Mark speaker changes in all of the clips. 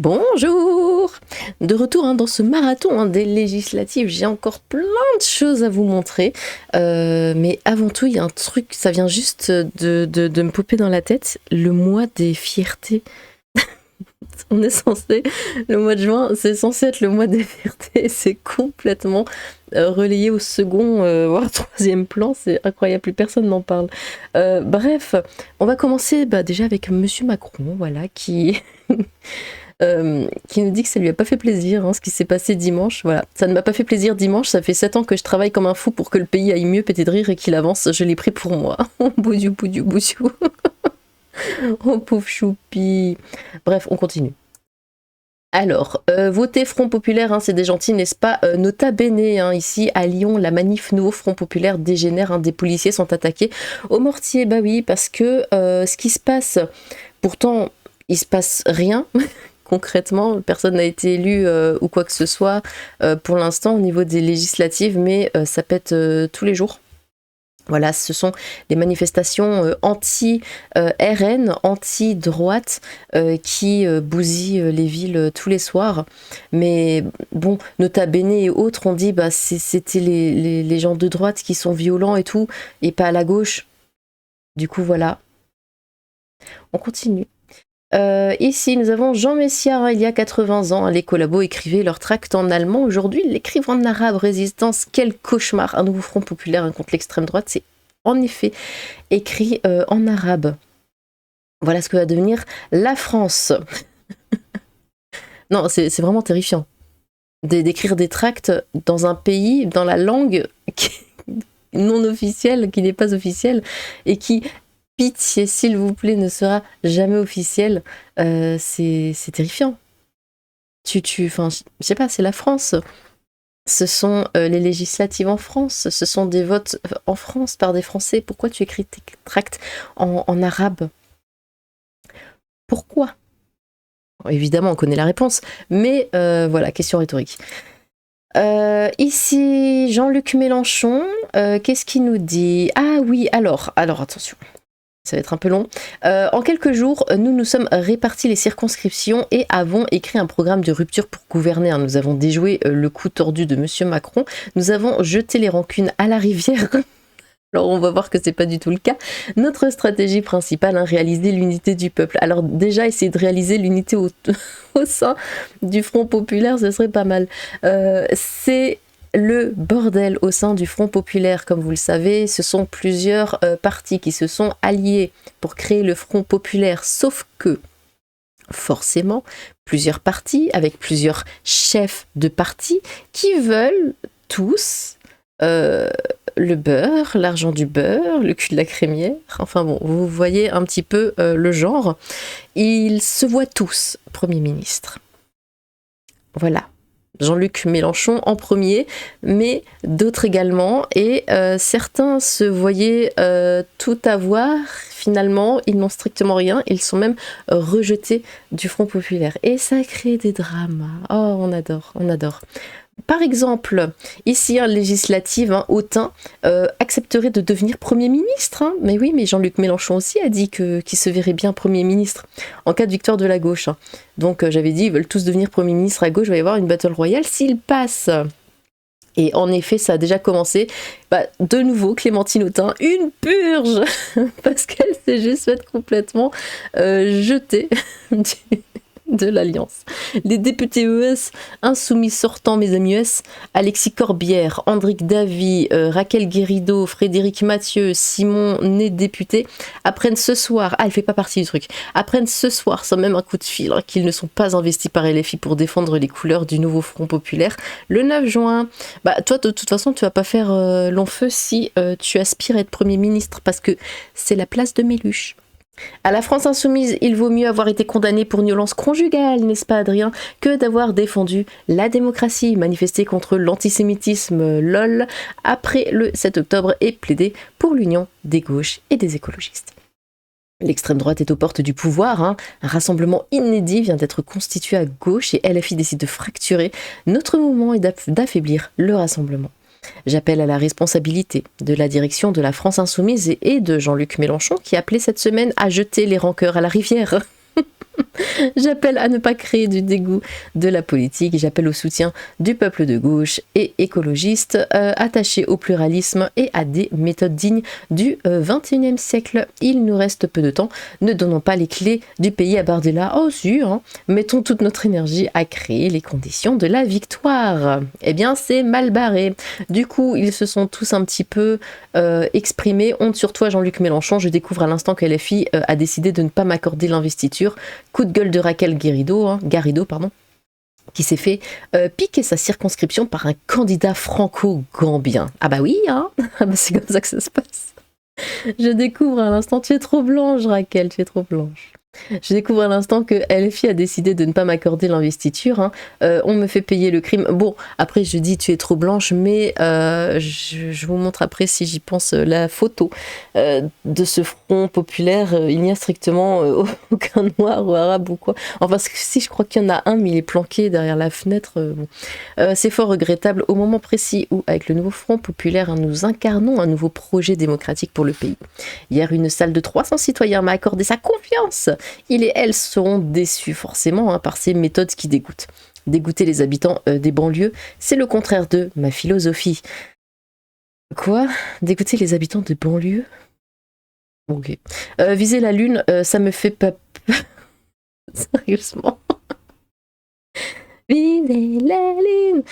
Speaker 1: Bonjour! De retour dans ce marathon des législatives, j'ai encore plein de choses à vous montrer. Mais avant tout, il y a un truc, ça vient juste de me popper dans la tête, le mois des fiertés. Le mois de juin, c'est censé être le mois des fiertés, c'est complètement relayé au second, voire troisième plan, c'est incroyable, plus personne n'en parle. Bref, on va commencer déjà avec Monsieur Macron, voilà, qui nous dit que ça lui a pas fait plaisir, ce qui s'est passé dimanche. Voilà, ça ne m'a pas fait plaisir dimanche, ça fait 7 ans que je travaille comme un fou pour que le pays aille mieux, péter de rire et qu'il avance, je l'ai pris pour moi. Boudiou, boudiou, boudiou. Oh pauvre choupi. Bref, on continue. Alors, voter Front Populaire, c'est des gentils, n'est-ce pas? Nota bene, ici à Lyon, la manif Nouveau Front Populaire dégénère, des policiers sont attaqués au mortier. Bah oui, parce que ce qui se passe, pourtant, il se passe rien. Concrètement, personne n'a été élu ou quoi que ce soit pour l'instant au niveau des législatives, mais ça pète tous les jours. Voilà, ce sont des manifestations anti-RN, anti-droite qui bousillent les villes tous les soirs. Mais bon, Nota Bene et autres ont dit c'était les gens de droite qui sont violents et tout, et pas à la gauche. Du coup, voilà. On continue. Ici, nous avons Jean Messia, il y a 80 ans. Les collabos écrivaient leur tract en allemand. Aujourd'hui, ils l'écrivent en arabe. Résistance, quel cauchemar. Un nouveau front populaire contre l'extrême droite, c'est en effet écrit en arabe. Voilà ce que va devenir la France. Non, c'est vraiment terrifiant. D'écrire des tracts dans un pays, dans la langue non officielle, qui n'est pas officielle, et qui... Pitié, s'il vous plaît, ne sera jamais officiel. C'est terrifiant. Enfin, je sais pas, c'est la France. Ce sont les législatives en France. Ce sont des votes en France par des Français. Pourquoi tu écris tes tracts en arabe? Pourquoi? Évidemment, on connaît la réponse. Mais voilà, question rhétorique. Ici, Jean-Luc Mélenchon, qu'est-ce qu'il nous dit? Ah oui, alors attention. Ça va être un peu long. En quelques jours, nous sommes répartis les circonscriptions et avons écrit un programme de rupture pour gouverner. Nous avons déjoué le coup tordu de Monsieur Macron. Nous avons jeté les rancunes à la rivière. Alors on va voir que c'est pas du tout le cas. Notre stratégie principale, réaliser l'unité du peuple. Alors déjà, essayer de réaliser l'unité au sein du Front Populaire, ce serait pas mal. C'est le bordel au sein du Front Populaire, comme vous le savez. Ce sont plusieurs partis qui se sont alliés pour créer le Front Populaire, sauf que, forcément, plusieurs partis, avec plusieurs chefs de partis, qui veulent tous le beurre, l'argent du beurre, le cul de la crémière. Enfin bon, vous voyez un petit peu le genre. Ils se voient tous Premier ministre. Voilà. Jean-Luc Mélenchon en premier, mais d'autres également, et certains se voyaient tout avoir. Finalement, ils n'ont strictement rien, ils sont même rejetés du Front Populaire. Et ça crée des drames. Oh, on adore, on adore. Par exemple, ici, législative, Autain accepterait de devenir Premier ministre. Mais oui, mais Jean-Luc Mélenchon aussi a dit qu'il se verrait bien Premier ministre en cas de victoire de la gauche. Donc j'avais dit, ils veulent tous devenir Premier ministre à gauche, il va y avoir une battle royale s'ils passent. Et en effet, ça a déjà commencé. De nouveau, Clémentine Autain, une purge parce qu'elle s'est juste faite complètement jetée de l'Alliance. Les députés ES insoumis sortants, mes amis ES, Alexis Corbière, Andric Davy, Raquel Guérido, Frédéric Mathieu, Simon Né député, apprennent ce soir, elle fait pas partie du truc, apprennent ce soir, sans même un coup de fil, qu'ils ne sont pas investis par LFI pour défendre les couleurs du nouveau Front Populaire le 9 juin. Toi, de toute façon, tu vas pas faire long feu si tu aspires à être Premier ministre, parce que c'est la place de Méluche. À la France insoumise, il vaut mieux avoir été condamné pour violence conjugale, n'est-ce pas Adrien, que d'avoir défendu la démocratie, manifesté contre l'antisémitisme, lol, après le 7 octobre et plaidé pour l'union des gauches et des écologistes. L'extrême droite est aux portes du pouvoir, un rassemblement inédit vient d'être constitué à gauche et LFI décide de fracturer notre mouvement et d'affaiblir le rassemblement. J'appelle à la responsabilité de la direction de la France Insoumise et de Jean-Luc Mélenchon qui appelait cette semaine à jeter les rancœurs à la rivière. J'appelle à ne pas créer du dégoût de la politique. J'appelle au soutien du peuple de gauche et écologiste, attaché au pluralisme et à des méthodes dignes du XXIe siècle. Il nous reste peu de temps. Ne donnons pas les clés du pays à Bardella. Oh si, hein. Mettons toute notre énergie à créer les conditions de la victoire. Eh bien, c'est mal barré. Du coup, ils se sont tous un petit peu exprimés. Honte sur toi, Jean-Luc Mélenchon. Je découvre à l'instant que LFI a décidé de ne pas m'accorder l'investiture. Coup de gueule de Raquel Garrido, qui s'est fait piquer sa circonscription par un candidat franco-gambien. Ah bah oui, hein. Ah bah c'est comme ça que ça se passe. Je découvre à l'instant, tu es trop blanche Raquel, tu es trop blanche. Je découvre à l'instant que LFI a décidé de ne pas m'accorder l'investiture. Hein. On me fait payer le crime. Bon, après je dis tu es trop blanche, mais je vous montre après si j'y pense la photo de ce front populaire. Il n'y a strictement aucun noir ou arabe ou quoi. Enfin si, je crois qu'il y en a un, mais il est planqué derrière la fenêtre. Bon. C'est fort regrettable au moment précis où, avec le nouveau front populaire, hein, nous incarnons un nouveau projet démocratique pour le pays. Hier, une salle de 300 citoyens m'a accordé sa confiance. Il et elle seront déçus forcément hein, par ces méthodes qui dégoûtent. Dégoûter les habitants des banlieues, c'est le contraire de ma philosophie. Quoi ? Dégoûter les habitants des banlieues ? Ok. Viser la lune, ça me fait pas peur. Sérieusement. Viser la lune.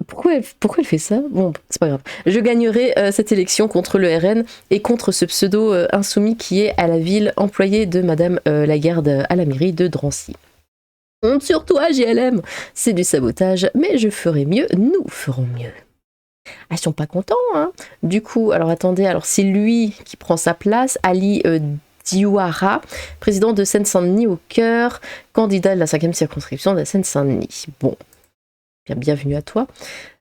Speaker 1: Pourquoi elle fait ça ? Bon, c'est pas grave. Je gagnerai cette élection contre le RN et contre ce pseudo insoumis qui est à la ville, employé de Madame Lagarde à la mairie de Drancy. Honte sur toi, JLM. C'est du sabotage, mais je ferai mieux, nous ferons mieux. Ah, ils sont pas contents, hein. Du coup, alors attendez, alors c'est lui qui prend sa place, Ali Diouara, président de Seine-Saint-Denis au cœur, candidat de la 5e circonscription de la Seine-Saint-Denis. Bon, bienvenue à toi.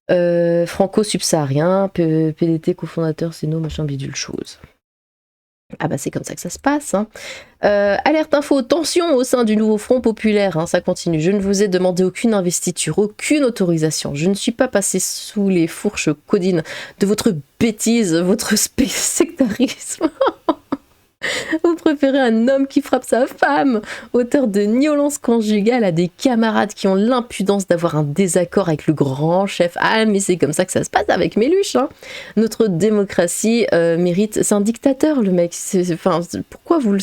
Speaker 1: Franco-subsaharien, PDT, cofondateur, Céno, machin bidule chose. Ah bah c'est comme ça que ça se passe. Hein. Alerte info, tension au sein du nouveau Front populaire, hein, ça continue. Je ne vous ai demandé aucune investiture, aucune autorisation. Je ne suis pas passé sous les fourches codines de votre bêtise, votre sectarisme. Vous préférez un homme qui frappe sa femme, auteur de violence conjugale à des camarades qui ont l'impudence d'avoir un désaccord avec le grand chef. Ah mais c'est comme ça que ça se passe avec Méluche. Hein. Notre démocratie mérite... C'est un dictateur le mec. Pourquoi vous le...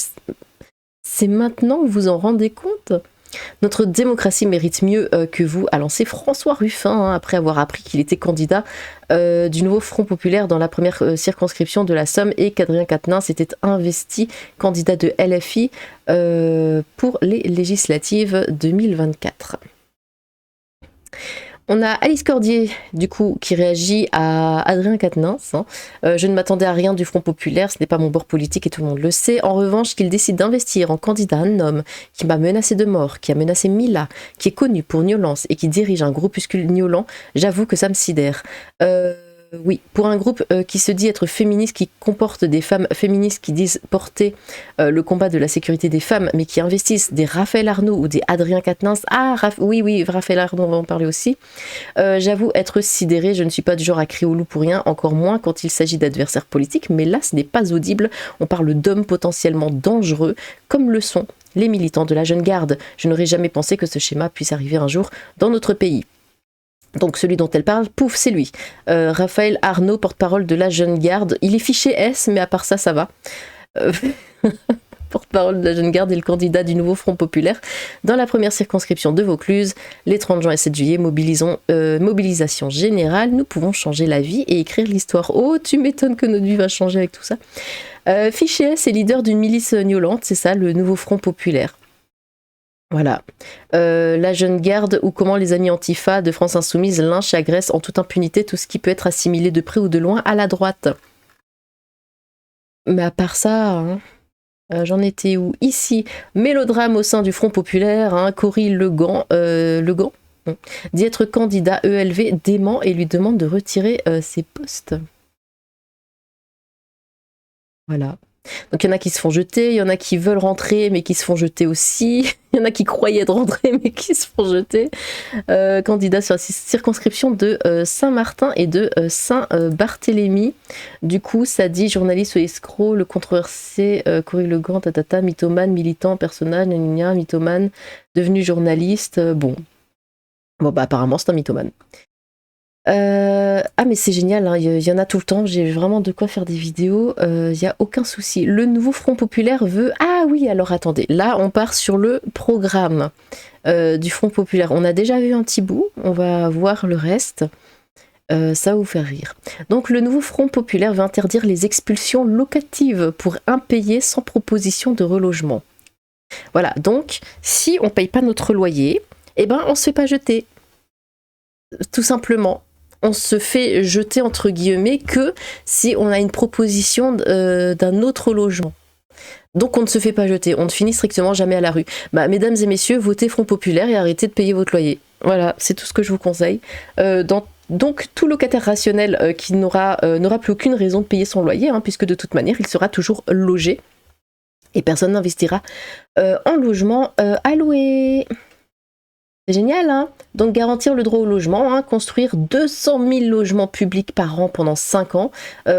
Speaker 1: C'est maintenant que vous vous en rendez compte ? Notre démocratie mérite mieux que vous, a lancé François Ruffin, hein, après avoir appris qu'il était candidat du nouveau Front populaire dans la première circonscription de la Somme et qu'Adrien Quatennens s'était investi candidat de LFI pour les législatives 2024. On a Alice Cordier, du coup, qui réagit à Adrien Quatennens. Hein. Je ne m'attendais à rien du Front populaire, ce n'est pas mon bord politique et tout le monde le sait. En revanche, qu'il décide d'investir en candidat un homme qui m'a menacé de mort, qui a menacé Mila, qui est connu pour violence et qui dirige un groupuscule violent, j'avoue que ça me sidère. Oui, pour un groupe qui se dit être féministe, qui comporte des femmes féministes qui disent porter le combat de la sécurité des femmes, mais qui investissent des Raphaël Arnaud ou des Adrien Quatennens. Ah, oui, Raphaël Arnaud, on va en parler aussi. J'avoue être sidérée, je ne suis pas du genre à crier au loup pour rien, encore moins quand il s'agit d'adversaires politiques, mais là, ce n'est pas audible. On parle d'hommes potentiellement dangereux, comme le sont les militants de la Jeune Garde. Je n'aurais jamais pensé que ce schéma puisse arriver un jour dans notre pays. Donc celui dont elle parle, pouf, c'est lui. Raphaël Arnaud, porte-parole de la Jeune Garde. Il est fiché S, mais à part ça, ça va. Porte-parole de la Jeune Garde et le candidat du nouveau Front populaire dans la première circonscription de Vaucluse. Les 30 juin et 7 juillet, mobilisation générale. Nous pouvons changer la vie et écrire l'histoire. Oh, tu m'étonnes que notre vie va changer avec tout ça. Fiché S est leader d'une milice violente, c'est ça, le nouveau Front populaire. Voilà. La Jeune Garde ou comment les amis Antifa de France Insoumise lynchent et agressent en toute impunité tout ce qui peut être assimilé de près ou de loin à la droite. Mais à part ça, hein, j'en étais où ? Ici, mélodrame au sein du Front populaire, hein, Cory Legan dit être candidat ELV dément et lui demande de retirer ses postes. Voilà. Donc il y en a qui se font jeter, il y en a qui veulent rentrer mais qui se font jeter aussi. Il y en a qui croyaient être rentrés mais qui se font jeter. Candidat sur la circonscription de Saint-Martin et de Saint-Barthélemy. Du coup, ça dit journaliste ou escroc, le controversé Cory Legrand, tatata, mythomane, militant, personnage, mythomane, devenu journaliste. Bon, bah apparemment c'est un mythomane. Ah mais c'est génial, hein, y en a tout le temps, j'ai vraiment de quoi faire des vidéos, y a aucun souci. Le nouveau Front Populaire veut... Ah oui, alors attendez, là on part sur le programme du Front Populaire. On a déjà vu un petit bout, on va voir le reste, ça va vous faire rire. Donc le nouveau Front Populaire veut interdire les expulsions locatives pour impayés sans proposition de relogement. Voilà, donc si on paye pas notre loyer, eh ben on se fait pas jeter. Tout simplement. On se fait jeter entre guillemets que si on a une proposition d'un autre logement. Donc on ne se fait pas jeter, on ne finit strictement jamais à la rue. Bah, mesdames et messieurs, votez Front Populaire et arrêtez de payer votre loyer. Voilà, c'est tout ce que je vous conseille. Donc tout locataire rationnel qui n'aura plus aucune raison de payer son loyer, hein, puisque de toute manière il sera toujours logé et personne n'investira en logement alloué. C'est génial, hein? Donc garantir le droit au logement, hein, construire 200 000 logements publics par an pendant 5 ans,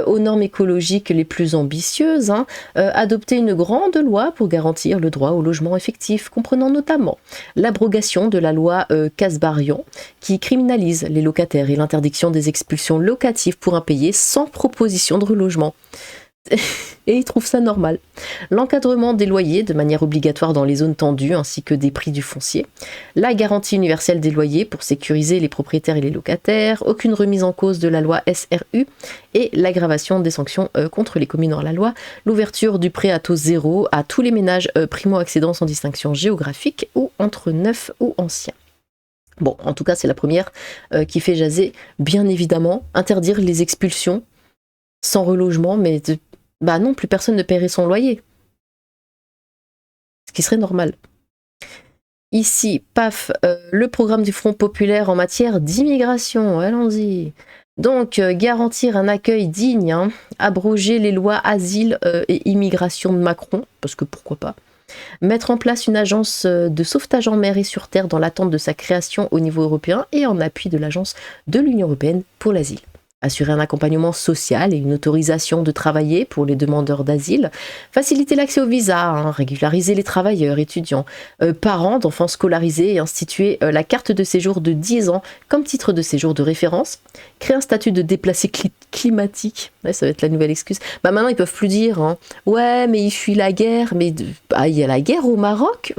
Speaker 1: aux normes écologiques les plus ambitieuses, hein, adopter une grande loi pour garantir le droit au logement effectif, comprenant notamment l'abrogation de la loi Kasbarian, qui criminalise les locataires et l'interdiction des expulsions locatives pour impayés sans proposition de relogement. Et ils trouvent ça normal. L'encadrement des loyers de manière obligatoire dans les zones tendues ainsi que des prix du foncier. La garantie universelle des loyers pour sécuriser les propriétaires et les locataires. Aucune remise en cause de la loi SRU. Et l'aggravation des sanctions contre les communes hors la loi. L'ouverture du prêt à taux zéro à tous les ménages primo-accédants sans distinction géographique ou entre neufs ou anciens. Bon, en tout cas, c'est la première qui fait jaser. Bien évidemment, interdire les expulsions sans relogement, mais bah non, plus personne ne paierait son loyer. Ce qui serait normal. Ici, paf, le programme du Front Populaire en matière d'immigration, allons-y. Donc, garantir un accueil digne, hein, abroger les lois asile et immigration de Macron, parce que pourquoi pas. Mettre en place une agence de sauvetage en mer et sur terre dans l'attente de sa création au niveau européen et en appui de l'agence de l'Union européenne pour l'asile. Assurer un accompagnement social et une autorisation de travailler pour les demandeurs d'asile, faciliter l'accès au visa, hein, régulariser les travailleurs, étudiants, parents d'enfants scolarisés et instituer la carte de séjour de 10 ans comme titre de séjour de référence, créer un statut de déplacé climatique, ouais, ça va être la nouvelle excuse. Bah maintenant ils peuvent plus dire, hein, ouais mais il fuit la guerre, mais il y a la guerre au Maroc.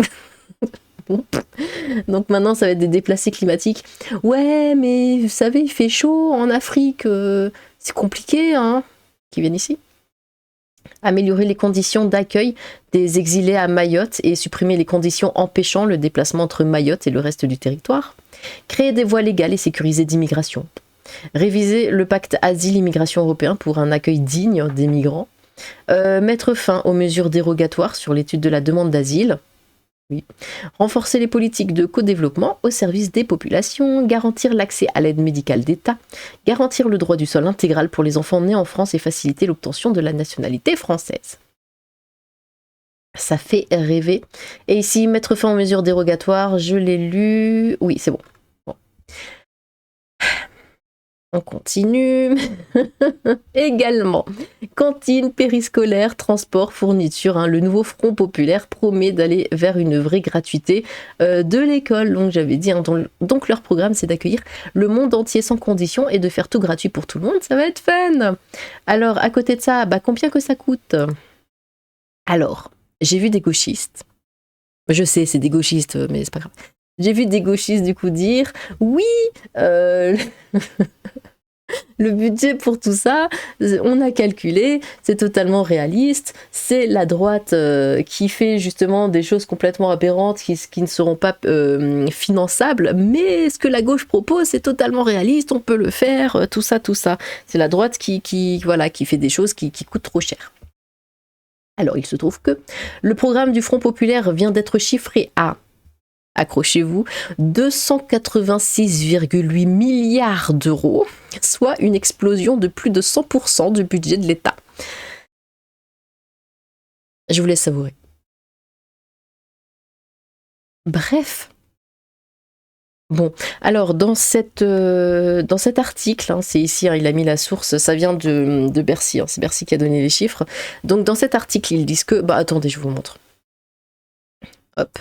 Speaker 1: Donc maintenant ça va être des déplacés climatiques. Ouais mais vous savez il fait chaud en Afrique, c'est compliqué hein, qui viennent ici. Améliorer les conditions d'accueil des exilés à Mayotte et supprimer les conditions empêchant le déplacement entre Mayotte et le reste du territoire. Créer des voies légales et sécurisées d'immigration. Réviser le pacte asile-immigration européen pour un accueil digne des migrants. Mettre fin aux mesures dérogatoires sur l'étude de la demande d'asile. Oui. Renforcer les politiques de co-développement au service des populations, garantir l'accès à l'aide médicale d'État, garantir le droit du sol intégral pour les enfants nés en France et faciliter l'obtention de la nationalité française. Ça fait rêver. Et ici, mettre fin aux mesures dérogatoires, je l'ai lu. Oui, c'est bon. On continue. Également, cantine, périscolaire, transport, fourniture. Hein, le nouveau Front Populaire promet d'aller vers une vraie gratuité de l'école. Donc j'avais dit, hein, donc leur programme c'est d'accueillir le monde entier sans condition et de faire tout gratuit pour tout le monde. Ça va être fun. Alors à côté de ça, bah, combien que ça coûte? Alors, j'ai vu des gauchistes. Je sais, c'est des gauchistes, mais c'est pas grave. J'ai vu des gauchistes du coup dire oui, le budget pour tout ça, on a calculé, c'est totalement réaliste, c'est la droite qui fait justement des choses complètement aberrantes qui ne seront pas finançables, mais ce que la gauche propose, c'est totalement réaliste, on peut le faire, tout ça. C'est la droite qui fait des choses qui coûtent trop cher. Alors, il se trouve que le programme du Front Populaire vient d'être chiffré à, accrochez-vous, 286,8 milliards d'euros, soit une explosion de plus de 100% du budget de l'État. Je vous laisse savourer. Bref. Bon, alors dans cet article, hein, c'est ici, hein, il a mis la source, ça vient de Bercy, hein, c'est Bercy qui a donné les chiffres. Donc dans cet article, ils disent que... Bah attendez, je vous montre. Hop.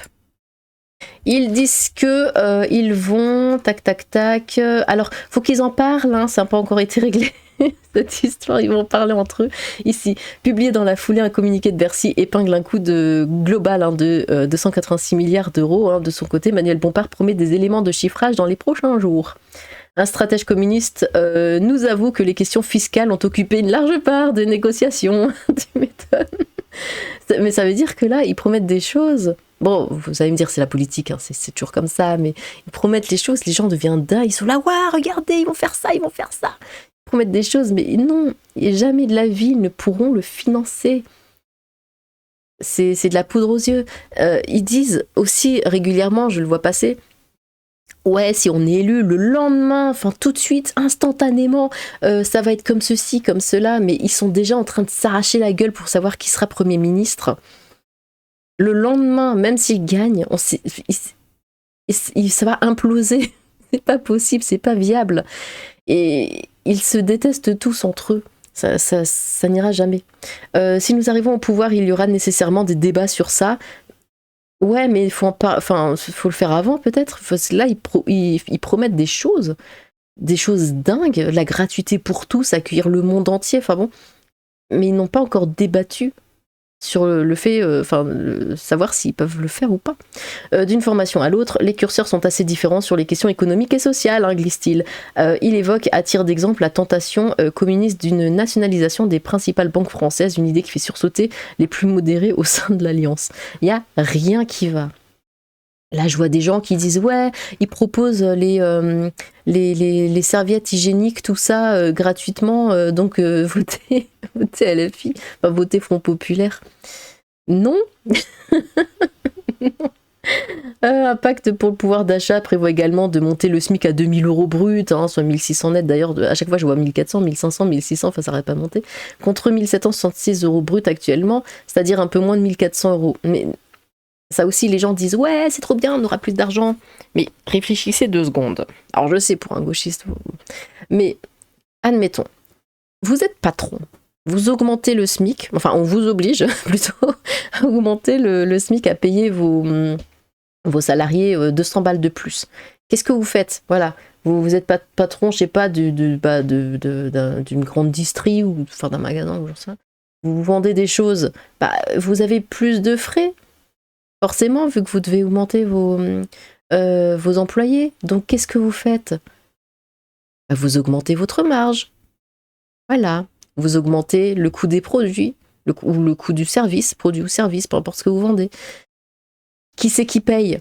Speaker 1: Ils disent que ils vont... Tac, tac, tac. Alors, faut qu'ils en parlent, hein, ça n'a pas encore été réglé. Cette histoire, ils vont en parler entre eux. Ici, publié dans la foulée, un communiqué de Bercy épingle un coût global, hein, de 286 milliards d'euros. Hein. De son côté, Manuel Bompard promet des éléments de chiffrage dans les prochains jours. Un stratège communiste nous avoue que les questions fiscales ont occupé une large part des négociations. Tu m'étonnes. Mais ça veut dire que là, ils promettent des choses. Bon, vous allez me dire, c'est la politique, hein, c'est toujours comme ça, mais ils promettent les choses, les gens deviennent dingues, ils sont là, ouais, regardez, ils vont faire ça, ils vont faire ça. Ils promettent des choses, mais non, jamais de la vie, ils ne pourront le financer. C'est de la poudre aux yeux. Ils disent aussi régulièrement, je le vois passer, ouais, si on est élu le lendemain, enfin tout de suite, instantanément, ça va être comme ceci, comme cela, mais ils sont déjà en train de s'arracher la gueule pour savoir qui sera Premier ministre. Le lendemain, même s'il gagne, ça va imploser. C'est pas possible, c'est pas viable. Et ils se détestent tous entre eux. Ça n'ira jamais. Si nous arrivons au pouvoir, il y aura nécessairement des débats sur ça. Ouais, mais il faut le faire avant peut-être. Là, ils promettent des choses dingues, la gratuité pour tous, accueillir le monde entier. Enfin bon, mais ils n'ont pas encore débattu sur le fait, savoir s'ils peuvent le faire ou pas. D'une formation à l'autre, les curseurs sont assez différents sur les questions économiques et sociales, hein, glisse-t-il. Il évoque, à titre d'exemple, la tentation communiste d'une nationalisation des principales banques françaises, une idée qui fait sursauter les plus modérés au sein de l'Alliance. Il n'y a rien qui va. Là, je vois des gens qui disent ouais, ils proposent les serviettes hygiéniques, tout ça gratuitement, donc votez LFI, enfin votez Front Populaire. Non. Un pacte pour le pouvoir d'achat prévoit également de monter le SMIC à 2000 euros brut, hein, soit 1600 net. D'ailleurs, à chaque fois, je vois 1400, 1500, 1600, enfin, ça n'arrête pas de monter. Contre 1766 euros brut actuellement, c'est-à-dire un peu moins de 1400 euros. Mais ça aussi, les gens disent ouais, c'est trop bien, on aura plus d'argent. Mais réfléchissez 2 secondes. Alors, je sais, pour un gauchiste, mais admettons, vous êtes patron. Vous augmentez le SMIC, enfin, on vous oblige plutôt à augmenter le SMIC, à payer vos salariés 200 balles de plus. Qu'est-ce que vous faites? Voilà, vous êtes patron, je sais pas, d'une grande distrie ou enfin d'un magasin ou genre ça. Vous vendez des choses, vous avez plus de frais, forcément, vu que vous devez augmenter vos employés. Donc qu'est-ce que vous faites? Vous augmentez votre marge. Voilà, vous augmentez le coût des produits, ou le coût du service, produit ou service, peu importe ce que vous vendez. Qui c'est qui paye?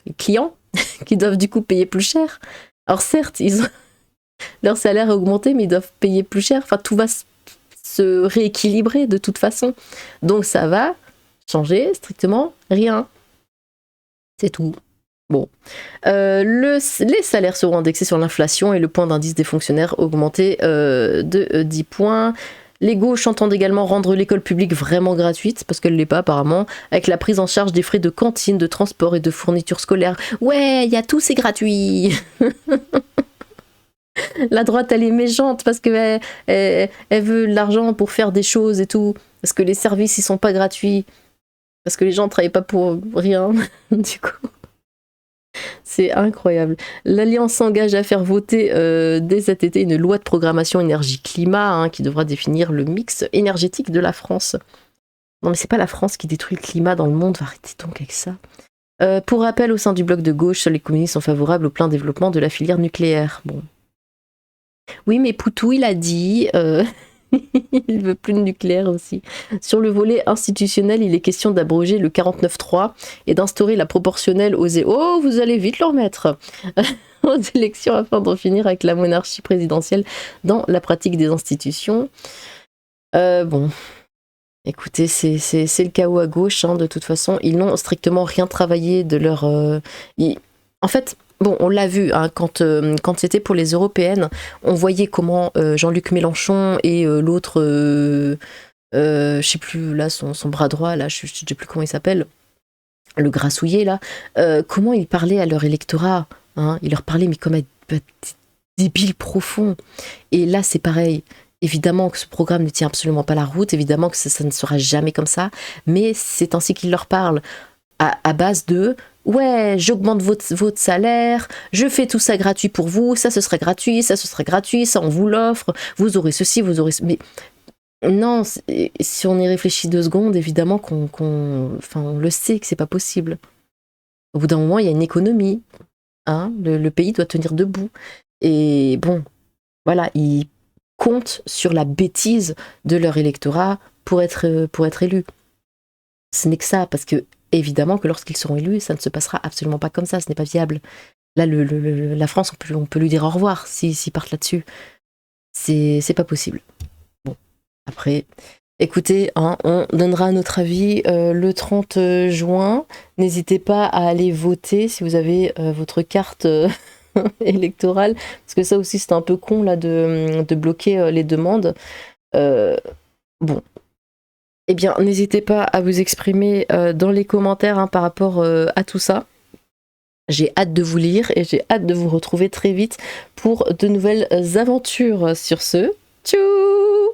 Speaker 1: Les clients, qui doivent du coup payer plus cher. Alors certes, leur salaire est augmenté, mais ils doivent payer plus cher. Enfin, tout va se rééquilibrer de toute façon. Donc ça va changer strictement rien. C'est tout. Bon. Les salaires seront indexés sur l'inflation et le point d'indice des fonctionnaires augmenté de 10 points. Les gauches entendent également rendre l'école publique vraiment gratuite, parce qu'elle ne l'est pas apparemment, avec la prise en charge des frais de cantine, de transport et de fourniture scolaire. Ouais, il y a tout, c'est gratuit. La droite, elle est méchante parce qu'elle elle veut de l'argent pour faire des choses et tout, parce que les services, ils sont pas gratuits, parce que les gens ne travaillent pas pour rien, du coup. C'est incroyable. L'Alliance s'engage à faire voter dès cet été une loi de programmation énergie-climat, hein, qui devra définir le mix énergétique de la France. Non mais c'est pas la France qui détruit le climat dans le monde, arrêtez donc avec ça. Pour rappel, au sein du bloc de gauche, seuls les communistes sont favorables au plein développement de la filière nucléaire. Bon. Oui, mais Poutou, il a dit... il veut plus de nucléaire aussi. Sur le volet institutionnel, il est question d'abroger le 49.3 et d'instaurer la proportionnelle aux... Oh, vous allez vite le remettre aux élections afin d'en finir avec la monarchie présidentielle dans la pratique des institutions. Bon, écoutez, c'est le chaos à gauche, hein, de toute façon. Ils n'ont strictement rien travaillé de leur... En fait... Bon, on l'a vu, hein, quand c'était pour les européennes, on voyait comment Jean-Luc Mélenchon et l'autre, je sais plus, là, son bras droit, là, je sais plus comment il s'appelle, le grassouillet là, comment ils parlaient à leur électorat, hein, ils leur parlaient mais comme à des débiles profonds. Et là c'est pareil, évidemment que ce programme ne tient absolument pas la route, évidemment que ça ne sera jamais comme ça, mais c'est ainsi qu'ils leur parlent, à base de ouais, j'augmente votre salaire, je fais tout ça gratuit pour vous, ça ce sera gratuit, ça ce sera gratuit, ça on vous l'offre, vous aurez ceci, vous aurez... Mais non, si on y réfléchit 2 secondes, évidemment enfin, on le sait que c'est pas possible. Au bout d'un moment, il y a une économie, hein, le pays doit tenir debout. Et bon, voilà, ils comptent sur la bêtise de leur électorat pour être élus. Ce n'est que ça, parce que évidemment que lorsqu'ils seront élus, ça ne se passera absolument pas comme ça, ce n'est pas viable. Là, la France, on peut lui dire au revoir s'ils partent là-dessus. C'est pas possible. Bon, après, écoutez, hein, on donnera notre avis le 30 juin. N'hésitez pas à aller voter si vous avez votre carte électorale, parce que ça aussi c'est un peu con là de bloquer les demandes. Bon, eh bien, n'hésitez pas à vous exprimer dans les commentaires hein, par rapport à tout ça. J'ai hâte de vous lire et j'ai hâte de vous retrouver très vite pour de nouvelles aventures. Sur ce, tchou!